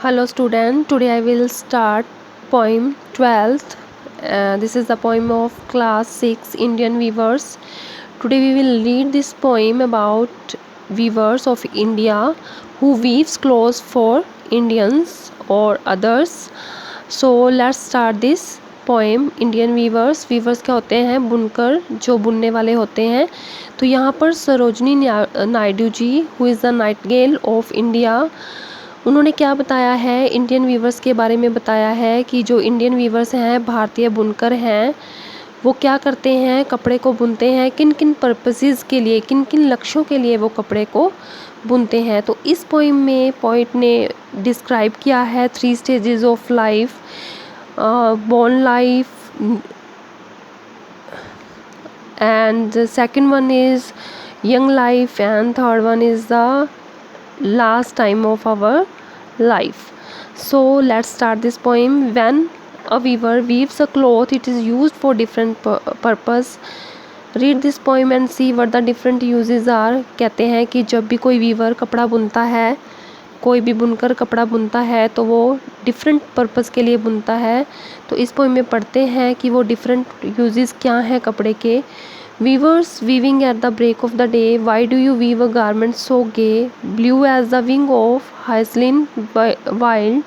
Hello student, today I will start poem 12th. This is the poem of class 6 Indian weavers. Today we will read this poem about weavers of India who weaves clothes for Indians or others. So let's start this poem. Indian weavers क्या होते हैं? बुनकर, जो बुनने वाले होते हैं. तो यहाँ पर Sarojini Naidu ji, who is the nightingale of India, उन्होंने क्या बताया है इंडियन वीवर्स के बारे में बताया है कि जो इंडियन वीवर्स हैं, भारतीय बुनकर हैं, वो क्या करते हैं, कपड़े को बुनते हैं. किन किन पर्पसेस के लिए, किन किन लक्ष्यों के लिए वो कपड़े को बुनते हैं. तो इस पोइम में पोइट ने डिस्क्राइब किया है 3 stages of life. Born life and second one is young life and third one is the last time of our life. So let's start this poem. When a weaver weaves a cloth, it is used for different purpose. Read this poem and see what the different uses are. कहते हैं कि जब भी कोई Weaver कपड़ा बुनता है, कोई भी बुनकर कपड़ा बुनता है, तो वो डिफरेंट पर्पस के लिए बुनता है. तो इस पोइम में पढ़ते हैं कि वो डिफरेंट यूजेस क्या हैं कपड़े के. Weavers weaving at the break of the day, why do you weave a garment so gay, blue as the wing of hyacinth wild,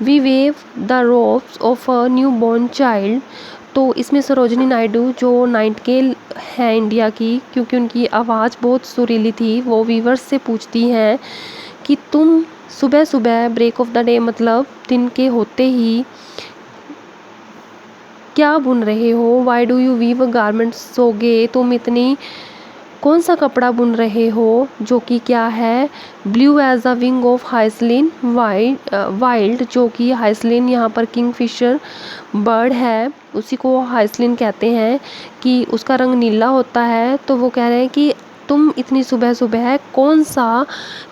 we wave the robes of a newborn child. तो इसमें सरोजनी नायडू, जो Nightingale है India की, क्योंकि उनकी आवाज़ बहुत सुरीली थी, वो वीवर्स से पूछती हैं कि तुम सुबह सुबह, ब्रेक ऑफ द डे मतलब दिन के होते ही, क्या बुन रहे हो. Why do you weave a garment so gay, तुम इतनी कौन सा कपड़ा बुन रहे हो जो कि क्या है. Blue as the wing of हाइसलिन वाइल्ड, जो कि हाइसलिन यहाँ पर किंगफिशर बर्ड है, उसी को हाइसलिन कहते हैं, कि उसका रंग नीला होता है. तो वो कह रहे हैं कि तुम इतनी सुबह सुबह कौन सा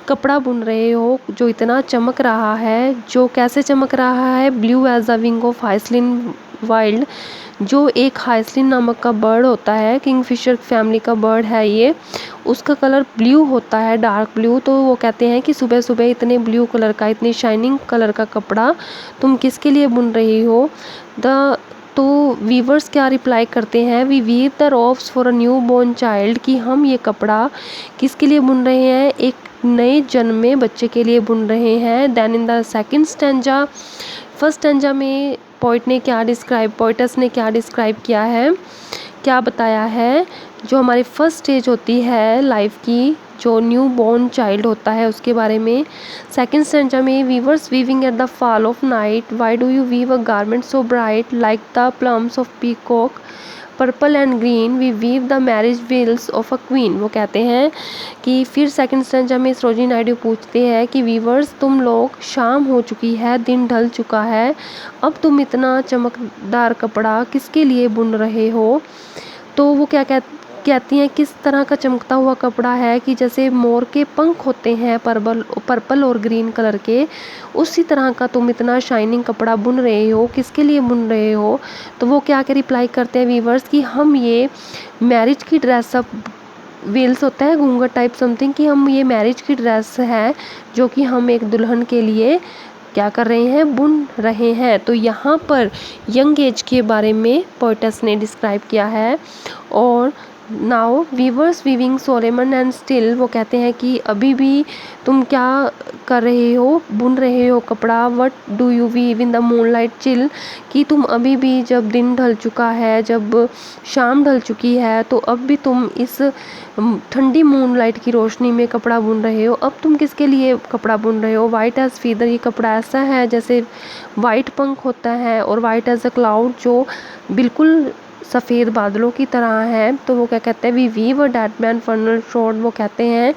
कपड़ा बुन रहे हो जो इतना चमक रहा है. जो कैसे चमक रहा है, blue as the wing of हाइसलिन वाइल्ड, जो एक हाइसलिन नामक का बर्ड होता है, किंगफिशर फैमिली का बर्ड है ये, उसका कलर ब्लू होता है, डार्क ब्लू. तो वो कहते हैं कि सुबह सुबह इतने ब्लू कलर का, इतने शाइनिंग कलर का कपड़ा तुम किसके लिए बुन रही हो. तो वीवर्स क्या रिप्लाई करते हैं, we weave the robes for a new born child, कि हम ये कपड़ा किसके लिए बुन रहे हैं, एक नए जन्मे बच्चे के लिए बुन रहे हैं. Then in the second stanza, first stanza में पोइटस ने क्या डिस्क्राइब किया है, क्या बताया है. जो हमारी फर्स्ट स्टेज होती है लाइफ की, जो न्यू बॉर्न चाइल्ड होता है, उसके बारे में. सेकेंड स्टैंजा में, weavers weaving at the fall of night, why do you weave a garment so bright like the plumes of peacock, purple and green, we weave the marriage veils of a queen. वो कहते हैं कि फिर second stanza में सरोजिनी नायडू पूछते हैं कि viewers, तुम लोग, शाम हो चुकी है, दिन ढल चुका है, अब तुम इतना चमकदार कपड़ा किसके लिए बुन रहे हो. तो वो क्या कहती हैं, किस तरह का चमकता हुआ कपड़ा है कि जैसे मोर के पंख होते हैं पर्पल और ग्रीन कलर के, उसी तरह का तुम इतना शाइनिंग कपड़ा बुन रहे हो, किसके लिए बुन रहे हो. तो वो क्या रिप्लाई करते हैं वीवर्स कि हम ये मैरिज की ड्रेसअप, वेल्स होता है घूंघट टाइप समथिंग, कि हम ये मैरिज की ड्रेस है जो कि हम एक दुल्हन के लिए क्या कर रहे हैं, बुन रहे हैं. तो यहाँ पर यंग एज के बारे में पोइटस ने डिस्क्राइब किया है. और now weavers weaving solemn and still, वो कहते हैं कि अभी भी तुम क्या कर रहे हो, बुन रहे हो कपड़ा. What do you weave in the moonlight chill, कि तुम अभी भी, जब दिन ढल चुका है, जब शाम ढल चुकी है, तो अब भी तुम इस ठंडी मूनलाइट की रोशनी में कपड़ा बुन रहे हो. अब तुम किसके लिए कपड़ा बुन रहे हो. वाइट एज फीदर, ये कपड़ा ऐसा है जैसे वाइट पंख होता है, और वाइट एज अ क्लाउड, जो बिल्कुल सफ़ेद बादलों की तरह है. तो वो क्या कहते हैं, we weave a dead man funeral shroud, वो कहते हैं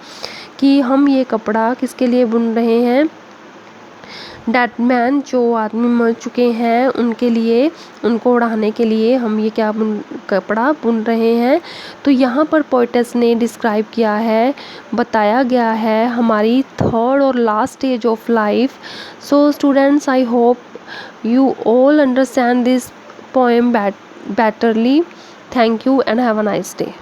कि हम ये कपड़ा किसके लिए बुन रहे हैं, डेड मैन, जो आदमी मर चुके हैं, उनके लिए, उनको उड़ाने के लिए हम ये कपड़ा बुन रहे हैं. तो यहाँ पर पोइटस ने डिस्क्राइब किया है, बताया गया है हमारी थर्ड और last stage of life. So students, I hope you all understand this poem betterly. Thank you and have a nice day.